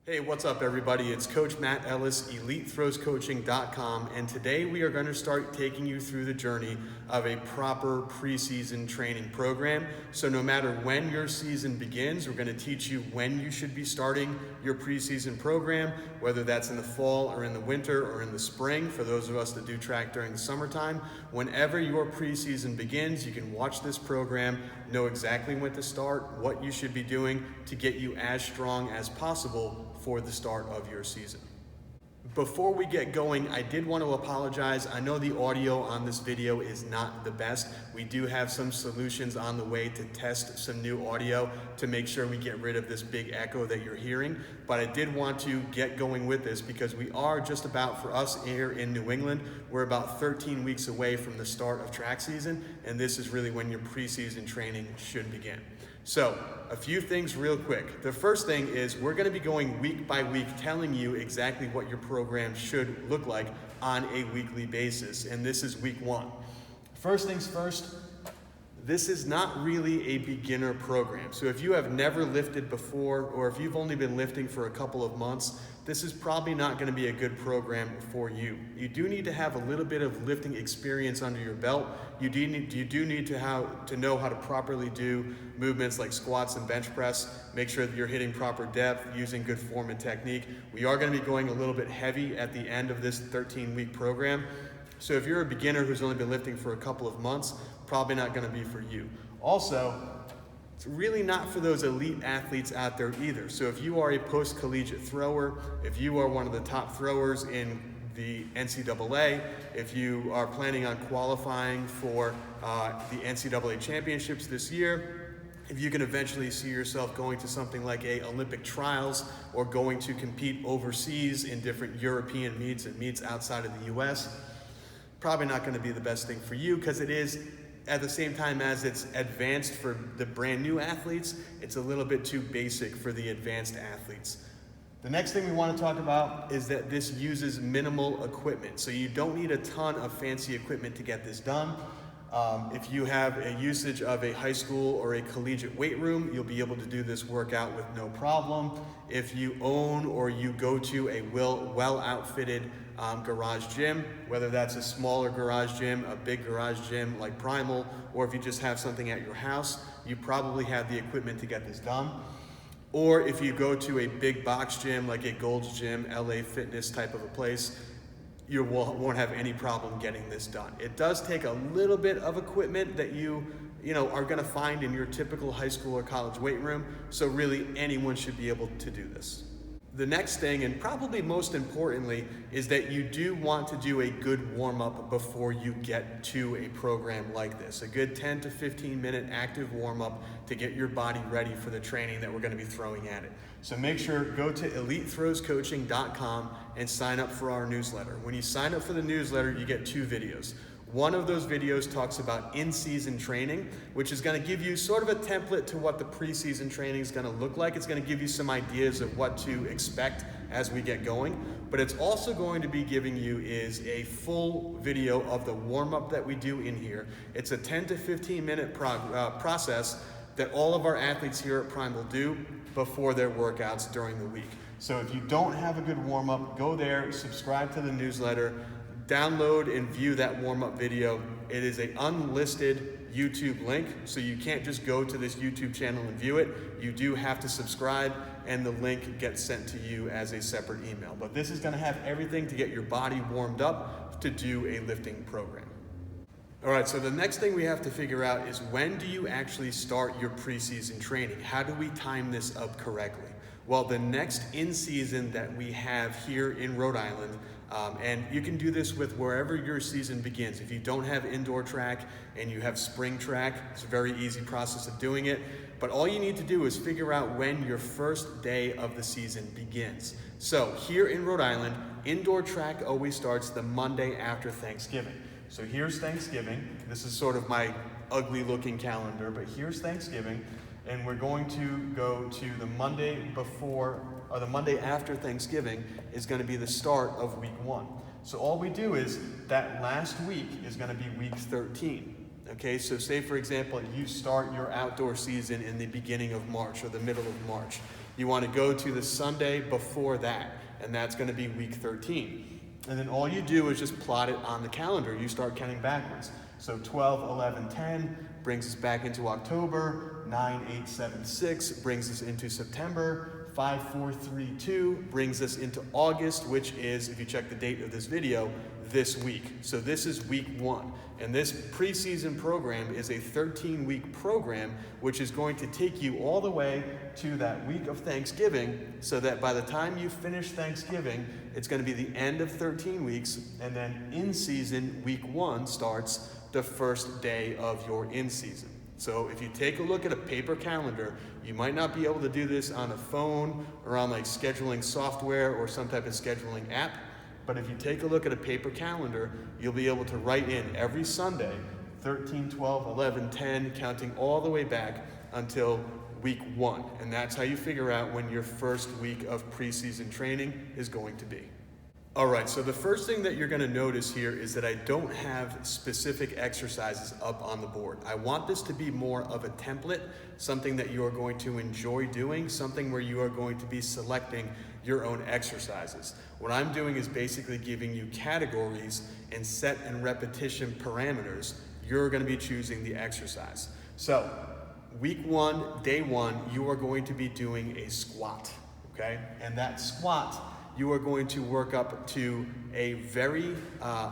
Hey, what's up everybody? It's Coach Matt Ellis, EliteThrowsCoaching.com, and today we are going to start taking you through the journey of a proper preseason training program. So no matter when your season begins, we're going to teach you when you should be starting your preseason program, whether that's in the fall or in the winter or in the spring, for those of us that do track during the summertime. Whenever your preseason begins, you can watch this program, know exactly when to start, what you should be doing to get you as strong as possible for the start of your season. Before we get going, I did want to apologize. I know the audio on this video is not the best. We do have some solutions on the way to test some new audio to make sure we get rid of this big echo that you're hearing. But I did want to get going with this because we are just about, for us here in New England, we're about 13 weeks away from the start of track season, and this is really when your preseason training should begin. So, a few things real quick. The first thing is we're gonna be going week by week telling you exactly what your program should look like on a weekly basis, and this is week one. First things first, this is not really a beginner program. So if you have never lifted before, or if you've only been lifting for a couple of months, this is probably not gonna be a good program for you. You do need to have a little bit of lifting experience under your belt. You do need to know how to properly do movements like squats and bench press. Make sure that you're hitting proper depth, using good form and technique. We are gonna be going a little bit heavy at the end of this 13-week program. So if you're a beginner who's only been lifting for a couple of months, probably not gonna be for you. Also, it's really not for those elite athletes out there either. So if you are a post-collegiate thrower, if you are one of the top throwers in the NCAA, if you are planning on qualifying for the NCAA championships this year, if you can eventually see yourself going to something like Olympic trials or going to compete overseas in different European meets and meets outside of the US, probably not gonna be the best thing for you, because it is, at the same time as it's advanced for the brand new athletes, it's a little bit too basic for the advanced athletes. The next thing we want to talk about is that this uses minimal equipment. So you don't need a ton of fancy equipment to get this done. If you have a usage of a high school or a collegiate weight room, you'll be able to do this workout with no problem. If you own or you go to a well-outfitted garage gym, whether that's a smaller garage gym, a big garage gym like Primal, or if you just have something at your house, you probably have the equipment to get this done. Or if you go to a big box gym like a Gold's Gym, LA Fitness type of a place, you won't have any problem getting this done. It does take a little bit of equipment that you are gonna find in your typical high school or college weight room, so really anyone should be able to do this. The next thing, and probably most importantly, is that you do want to do a good warm-up before you get to a program like this. A good 10 to 15 minute active warm-up to get your body ready for the training that we're gonna be throwing at it. So make sure, go to EliteThrowsCoaching.com and sign up for our newsletter. When you sign up for the newsletter, you get 2 videos. One of those videos talks about in-season training, which is gonna give you sort of a template to what the preseason training is gonna look like. It's gonna give you some ideas of what to expect as we get going, but it's also going to be giving you is a full video of the warm-up that we do in here. It's a 10 to 15 minute process that all of our athletes here at Prime will do before their workouts during the week. So if you don't have a good warm-up, go there, subscribe to the newsletter, download and view that warm-up video. It is an unlisted YouTube link, so you can't just go to this YouTube channel and view it. You do have to subscribe, and the link gets sent to you as a separate email. But this is gonna have everything to get your body warmed up to do a lifting program. All right, so the next thing we have to figure out is, when do you actually start your preseason training? How do we time this up correctly? Well, the next in-season that we have here in Rhode Island, and you can do this with wherever your season begins. If you don't have indoor track and you have spring track, it's a very easy process of doing it. But all you need to do is figure out when your first day of the season begins. So here in Rhode Island, indoor track always starts the Monday after Thanksgiving. So here's Thanksgiving. This is sort of my ugly looking calendar, but here's Thanksgiving. And we're going to go to the Monday before, or the Monday after Thanksgiving is going to be the start of week 1. So all we do is, that last week is going to be week 13. Okay, so say for example, you start your outdoor season in the beginning of March or the middle of March. You want to go to the Sunday before that, and that's going to be week 13. And then all you do is just plot it on the calendar. You start counting backwards. So 12, 11, 10 brings us back into October. 9, 8, 7, 6 brings us into September. 5, 4, 3, 2 brings us into August, which is, if you check the date of this video, this week. So this is week 1. And this preseason program is a 13-week program, which is going to take you all the way to that week of Thanksgiving, so that by the time you finish Thanksgiving, it's going to be the end of 13 weeks, and then in season, week 1 starts the first day of your in season. So if you take a look at a paper calendar, you might not be able to do this on a phone or on like scheduling software or some type of scheduling app. But if you take a look at a paper calendar, you'll be able to write in every Sunday, 13, 12, 11, 10, counting all the way back until week 1. And that's how you figure out when your first week of preseason training is going to be. All right, so the first thing that you're gonna notice here is that I don't have specific exercises up on the board. I want this to be more of a template, something that you are going to enjoy doing, something where you are going to be selecting your own exercises. What I'm doing is basically giving you categories and set and repetition parameters. You're gonna be choosing the exercise. So week 1, day 1, you are going to be doing a squat, okay? And that squat, you are going to work up to a very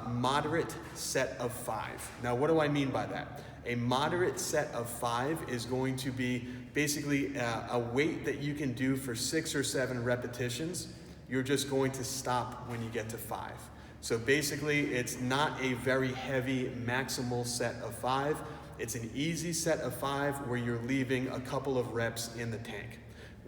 moderate set of 5. Now, what do I mean by that? A moderate set of 5 is going to be basically a weight that you can do for 6 or 7 repetitions. You're just going to stop when you get to 5. So basically, it's not a very heavy maximal set of 5. It's an easy set of 5 where you're leaving a couple of reps in the tank.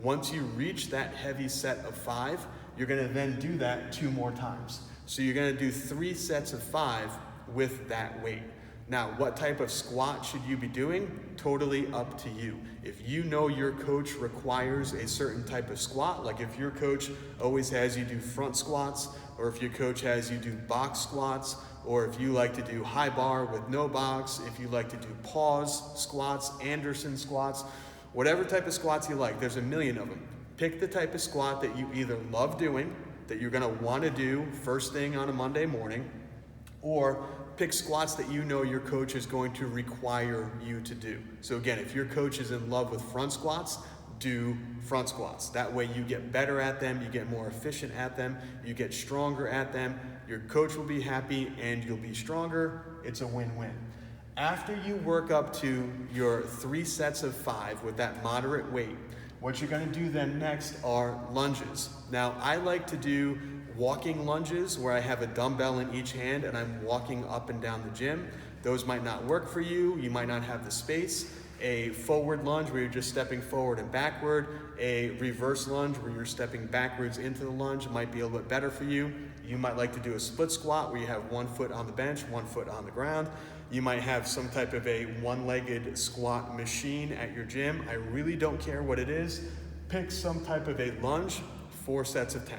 Once you reach that heavy set of 5, you're gonna then do that 2 more times. So you're gonna do 3 sets of 5 with that weight. Now, what type of squat should you be doing? Totally up to you. If you know your coach requires a certain type of squat, like if your coach always has you do front squats, or if your coach has you do box squats, or if you like to do high bar with no box, if you like to do pause squats, Anderson squats, whatever type of squats you like, there's a million of them. Pick the type of squat that you either love doing, that you're gonna wanna do first thing on a Monday morning, or pick squats that you know your coach is going to require you to do. So again, if your coach is in love with front squats, do front squats. That way you get better at them, you get more efficient at them, you get stronger at them, your coach will be happy and you'll be stronger. It's a win-win. After you work up to your 3 sets of 5 with that moderate weight, what you're gonna do then next are lunges. Now, I like to do walking lunges where I have a dumbbell in each hand and I'm walking up and down the gym. Those might not work for you. You might not have the space. A forward lunge where you're just stepping forward and backward. A reverse lunge where you're stepping backwards into the lunge might be a little bit better for you. You might like to do a split squat where you have 1 foot on the bench, 1 foot on the ground. You might have some type of a one-legged squat machine at your gym. I really don't care what it is. Pick some type of a lunge, 4 sets of 10.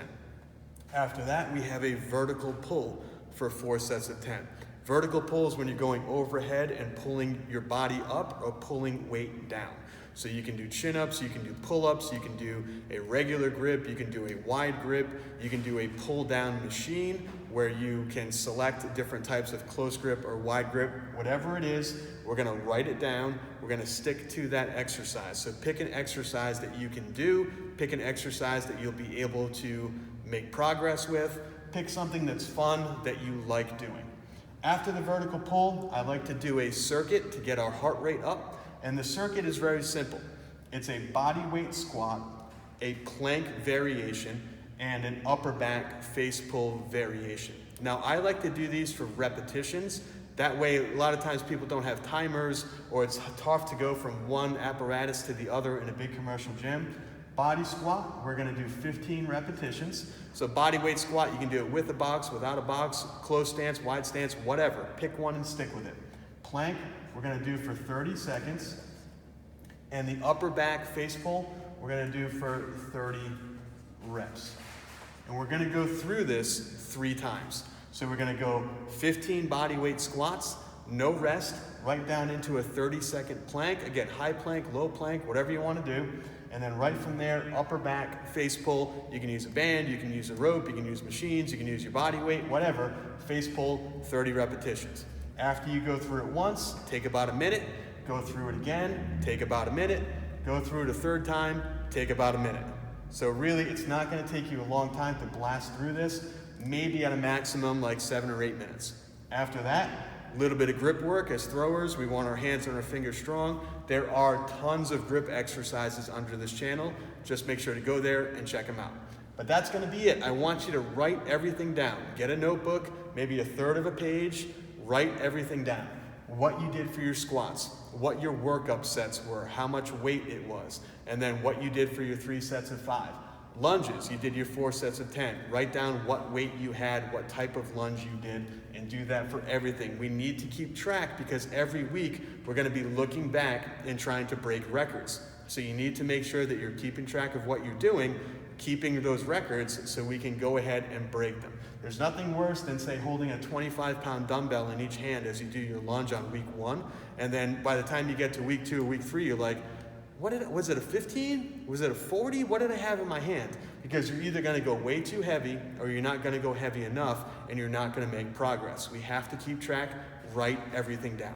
After that, we have a vertical pull for 4 sets of 10. Vertical pull is when you're going overhead and pulling your body up or pulling weight down. So you can do chin-ups, you can do pull-ups, you can do a regular grip, you can do a wide grip, you can do a pull-down machine where you can select different types of close grip or wide grip. Whatever it is, we're gonna write it down, we're gonna stick to that exercise. So pick an exercise that you can do, pick an exercise that you'll be able to make progress with, pick something that's fun that you like doing. After the vertical pull, I like to do a circuit to get our heart rate up. And the circuit is very simple. It's a body weight squat, a plank variation, and an upper back face pull variation. Now, I like to do these for repetitions. That way, a lot of times people don't have timers, or it's tough to go from one apparatus to the other in a big commercial gym. Body squat, we're gonna do 15 repetitions. So body weight squat, you can do it with a box, without a box, close stance, wide stance, whatever. Pick one and stick with it. Plank, we're gonna do for 30 seconds. And the upper back face pull, we're gonna do for 30 reps. And we're gonna go through this 3 times. So we're gonna go 15 body weight squats, no rest. right down into a 30-second plank. Again, high plank, low plank, whatever you want to do. And then right from there, upper back, face pull. You can use a band, you can use a rope, you can use machines, you can use your body weight, whatever. Face pull, 30 repetitions. After you go through it once, take about a minute, go through it again, take about a minute, go through it a third time, take about a minute. So really, it's not going to take you a long time to blast through this, maybe at a maximum like 7 or 8 minutes. After that, a little bit of grip work. As throwers, we want our hands and our fingers strong. There are tons of grip exercises under this channel. Just make sure to go there and check them out. But that's going to be it. I want you to write everything down. Get a notebook, maybe a third of a page, write everything down. What you did for your squats, what your workup sets were, how much weight it was, and then what you did for your 3 sets of 5. Lunges, you did your 4 sets of 10. Write down what weight you had, what type of lunge you did, and do that for everything. We need to keep track because every week we're going to be looking back and trying to break records. So you need to make sure that you're keeping track of what you're doing, keeping those records so we can go ahead and break them. There's nothing worse than, say, holding a 25-pound dumbbell in each hand as you do your lunge on week 1, and then by the time you get to week 2 or week 3, you're like, was it a 15? Was it a 40? What did I have in my hand? Because you're either going to go way too heavy or you're not going to go heavy enough and you're not going to make progress. We have to keep track, write everything down.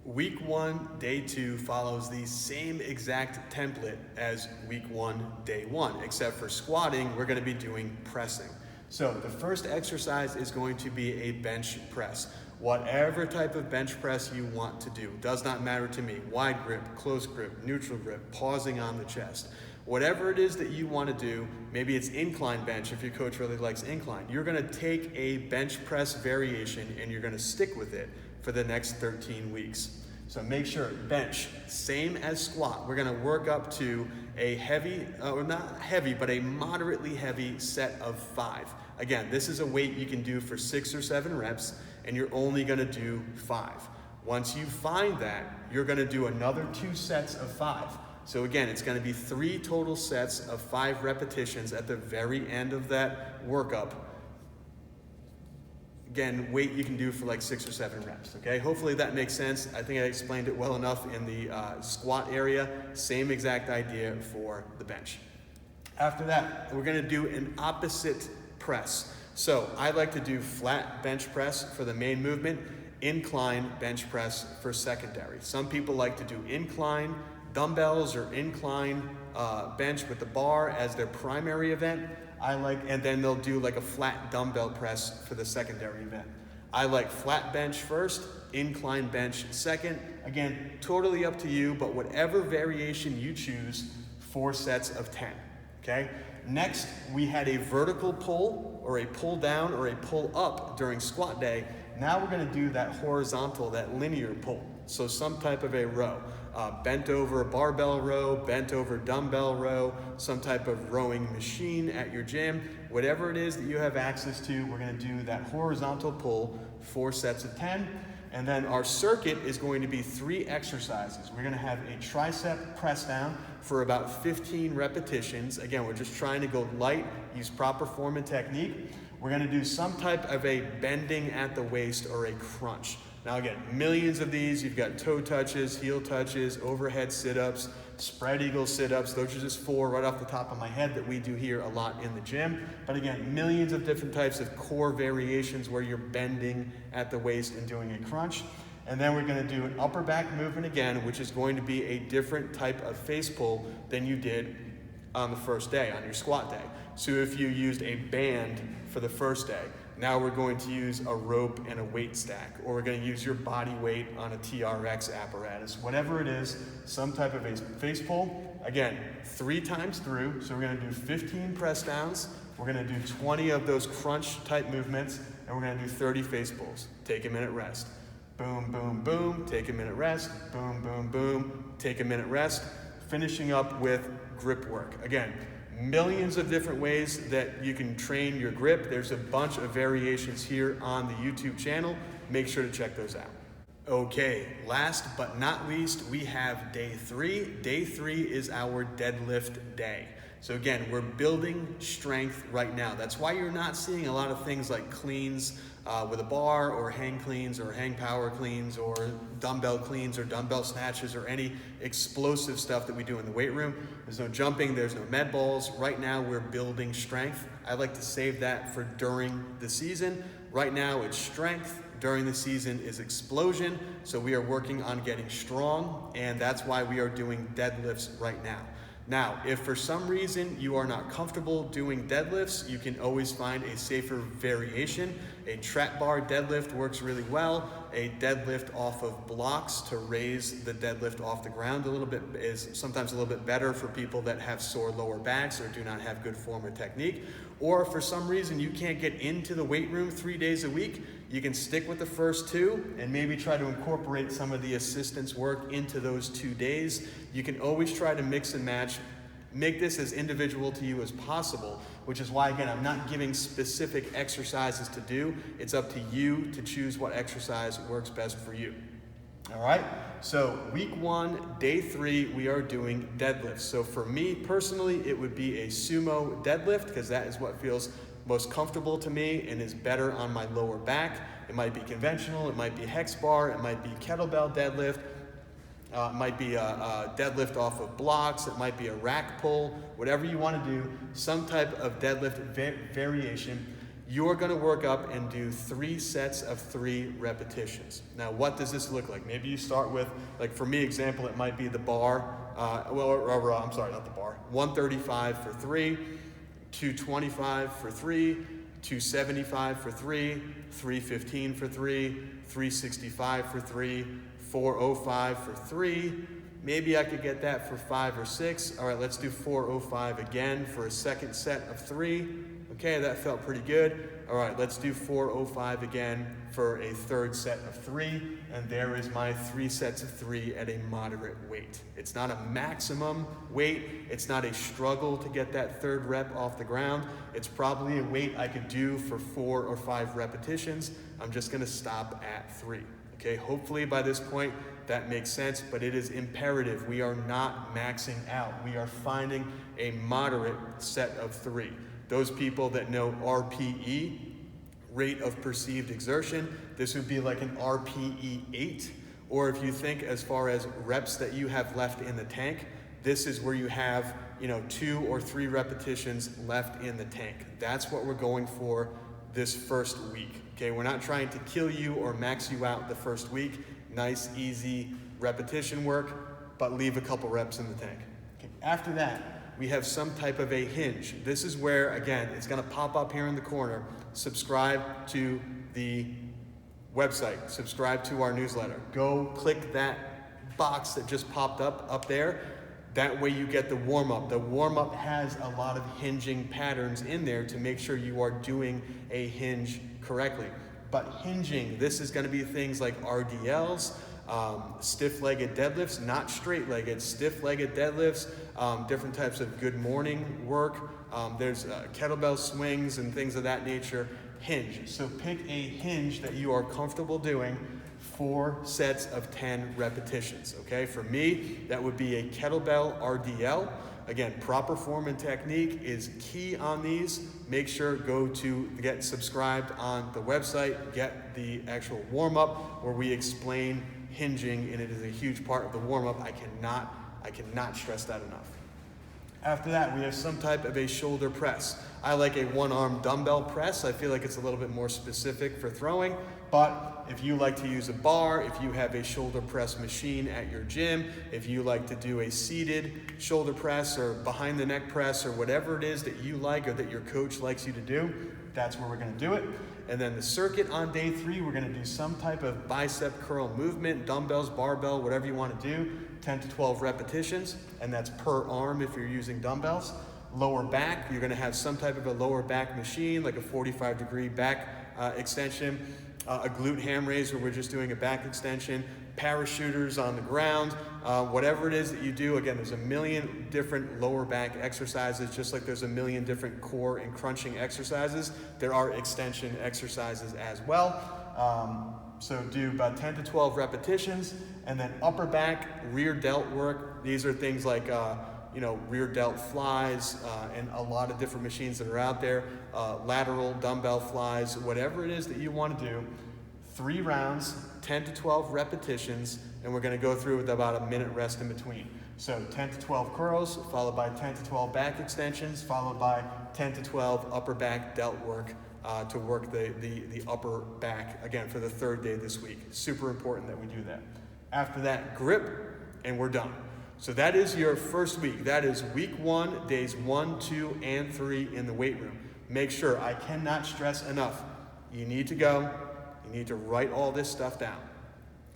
Week 1, day 2 follows the same exact template as week 1, day 1, except for squatting, we're going to be doing pressing. So the first exercise is going to be a bench press. Whatever type of bench press you want to do, does not matter to me. Wide grip, close grip, neutral grip, pausing on the chest. Whatever it is that you want to do, maybe it's incline bench if your coach really likes incline. You're going to take a bench press variation and you're going to stick with it for the next 13 weeks. So make sure, bench, same as squat. We're going to work up to a heavy, or not heavy, but a moderately heavy set of 5. Again, this is a weight you can do for 6 or 7 reps, and you're only going to do 5. Once you find that, you're going to do another 2 sets of 5. So again, it's going to be 3 total sets of 5 repetitions at the very end of that workup. Again, weight you can do for like 6 or 7 reps, okay? Hopefully that makes sense. I think I explained it well enough in the squat area. Same exact idea for the bench. After that, we're gonna do an opposite press. So I like to do flat bench press for the main movement, incline bench press for secondary. Some people like to do incline dumbbells or incline bench with the bar as their primary event. And then they'll do like a flat dumbbell press for the secondary event. I like flat bench first, incline bench second. Again, totally up to you, but whatever variation you choose, 4 sets of 10, okay? Next, we had a vertical pull or a pull down or a pull up during squat day. Now we're gonna do that horizontal, that linear pull. So some type of a row. Bent over barbell row, bent over dumbbell row, some type of rowing machine at your gym. Whatever it is that you have access to, we're going to do that horizontal pull, 4 sets of 10. And then our circuit is going to be 3 exercises. We're going to have a tricep press down for about 15 repetitions. Again, we're just trying to go light, use proper form and technique. We're going to do some type of a bending at the waist or a crunch. Now again, millions of these. You've got toe touches, heel touches, overhead sit-ups, spread eagle sit-ups. Those are just 4 right off the top of my head that we do here a lot in the gym. But again, millions of different types of core variations where you're bending at the waist and doing a crunch. And then we're going to do an upper back movement again, which is going to be a different type of face pull than you did on the first day, on your squat day. So if you used a band for the first day, now we're going to use a rope and a weight stack, or we're going to use your body weight on a TRX apparatus. Whatever it is, some type of a face pull. Again, 3 times through, so we're going to do 15 press downs. We're going to do 20 of those crunch type movements, and we're going to do 30 face pulls. Take a minute rest. Boom, boom, boom, take a minute rest. Boom, boom, boom, take a minute rest. Finishing up with grip work. Again, millions of different ways that you can train your grip. There's a bunch of variations here on the YouTube channel. Make sure to check those out. Okay, last but not least, we have day 3. Day 3 is our deadlift day. So again, we're building strength right now. That's why you're not seeing a lot of things like cleans with a bar, or hang cleans, or hang power cleans, or dumbbell cleans, or dumbbell snatches, or any explosive stuff that we do in the weight room. There's no jumping, there's no med balls. Right now we're building strength. I like to save that for during the season. Right now it's strength. During the season is explosion. So we are working on getting strong, and that's why we are doing deadlifts right now. Now, if for some reason you are not comfortable doing deadlifts, you can always find a safer variation. A trap bar deadlift works really well. A deadlift off of blocks to raise the deadlift off the ground a little bit is sometimes a little bit better for people that have sore lower backs or do not have good form or technique. Or if for some reason you can't get into the weight room 3 days a week, you can stick with the first 2 and maybe try to incorporate some of the assistance work into those 2 days. You can always try to mix and match. Make this as individual to you as possible, which is why, again, I'm not giving specific exercises to do. It's up to you to choose what exercise works best for you. All right, so week 1, day 3, we are doing deadlifts. So for me personally, it would be a sumo deadlift, because that is what feels most comfortable to me and is better on my lower back. It might be conventional, it might be hex bar, it might be kettlebell deadlift. It might be a deadlift off of blocks, it might be a rack pull, whatever you want to do, some type of deadlift variation. You're going to work up and do 3 sets of 3 repetitions. Now, what does this look like? Maybe you start with, like for me, example, it might be the bar, I'm sorry, not the bar, 135 for 3, 225 for 3, 275 for 3, 315 for 3, 365 for 3, 405 for 3. Maybe I could get that for 5 or 6. All right, let's do 405 again for a second set of 3. Okay, that felt pretty good. All right, let's do 405 again for a third set of 3. And there is my 3 sets of 3 at a moderate weight. It's not a maximum weight. It's not a struggle to get that third rep off the ground. It's probably a weight I could do for 4 or 5 repetitions. I'm just gonna stop at 3. Okay, hopefully by this point that makes sense, but it is imperative. We are not maxing out. We are finding a moderate set of 3. Those people that know RPE, rate of perceived exertion, this would be like an RPE 8. Or if you think as far as reps that you have left in the tank, this is where you have 2 or 3 repetitions left in the tank. That's what we're going for this first week. Okay, we're not trying to kill you or max you out the first week. Nice, easy repetition work, but leave a couple reps in the tank. Okay. After that, we have some type of a hinge. This is where, again, it's gonna pop up here in the corner. Subscribe to the website, subscribe to our newsletter. Go click that box that just popped up there. That way you get the warm-up. The warm-up has a lot of hinging patterns in there to make sure you are doing a hinge correctly. But hinging, this is going to be things like RDLs, stiff-legged deadlifts, not straight-legged, stiff-legged deadlifts, different types of good morning work. There's kettlebell swings and things of that nature. Hinge. So pick a hinge that you are comfortable doing. 4 sets of 10 repetitions, okay? For me, that would be a kettlebell RDL. Again, proper form and technique is key on these. Make sure go to get subscribed on the website, get the actual warm-up where we explain hinging, and it is a huge part of the warm-up. I cannot stress that enough. After that, we have some type of a shoulder press. I like a 1-arm dumbbell press. I feel like it's a little bit more specific for throwing, but if you like to use a bar, if you have a shoulder press machine at your gym, if you like to do a seated shoulder press or behind the neck press or whatever it is that you like or that your coach likes you to do, that's where we're gonna do it. And then the circuit on day 3, we're gonna do some type of bicep curl movement, dumbbells, barbell, whatever you wanna do, 10 to 12 repetitions, and that's per arm if you're using dumbbells. Lower back, you're gonna have some type of a lower back machine, like a 45-degree back extension, a glute ham raise where we're just doing a back extension, parachuters on the ground, whatever it is that you do. Again, there's a million different lower back exercises, just like there's a million different core and crunching exercises. There are extension exercises as well. So do about 10 to 12 repetitions, and then upper back, rear delt work. These are things like rear delt flies, and a lot of different machines that are out there, lateral dumbbell flies, whatever it is that you want to do. 3 rounds, 10 to 12 repetitions, and we're going to go through with about a minute rest in between. So 10 to 12 curls, followed by 10 to 12 back extensions, followed by 10 to 12 upper back delt work to work the upper back, again, for the 3rd day this week. Super important that we do that. After that, grip, and we're done. So that is your first week. That is week 1, days 1, 2, and 3 in the weight room. Make sure, I cannot stress enough, you need to go, you need to write all this stuff down.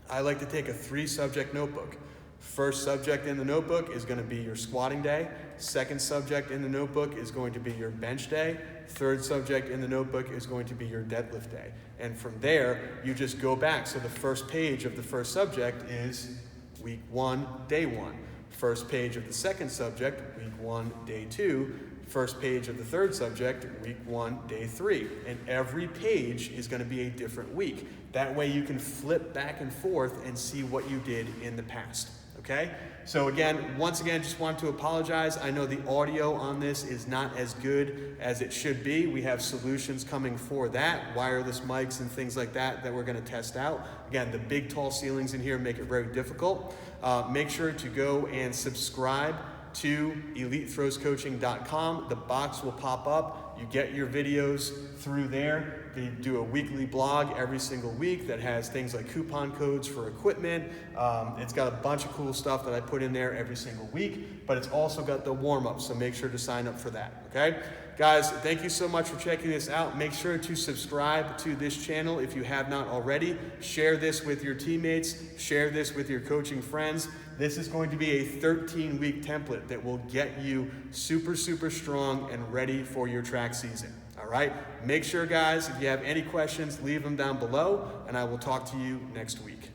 I like to take a 3-subject notebook. First subject in the notebook is going to be your squatting day. Second subject in the notebook is going to be your bench day. Third subject in the notebook is going to be your deadlift day. And from there, you just go back. So the first page of the first subject is week 1, day 1. First page of the second subject, week 1, day 2. First page of the third subject, week 1, day 3. And every page is going to be a different week. That way you can flip back and forth and see what you did in the past. Okay? So once again, just want to apologize. I know the audio on this is not as good as it should be. We have solutions coming for that, wireless mics and things like that we're going to test out. Again, the big tall ceilings in here make it very difficult. Make sure to go and subscribe to EliteThrowsCoaching.com. The box will pop up. You get your videos through there. They do a weekly blog every single week that has things like coupon codes for equipment. It's got a bunch of cool stuff that I put in there every single week, but it's also got the warm-ups, so make sure to sign up for that, okay? Guys, thank you so much for checking this out. Make sure to subscribe to this channel if you have not already. Share this with your teammates. Share this with your coaching friends. This is going to be a 13-week template that will get you super, super strong and ready for your track season. All right? Make sure, guys, if you have any questions, leave them down below, and I will talk to you next week.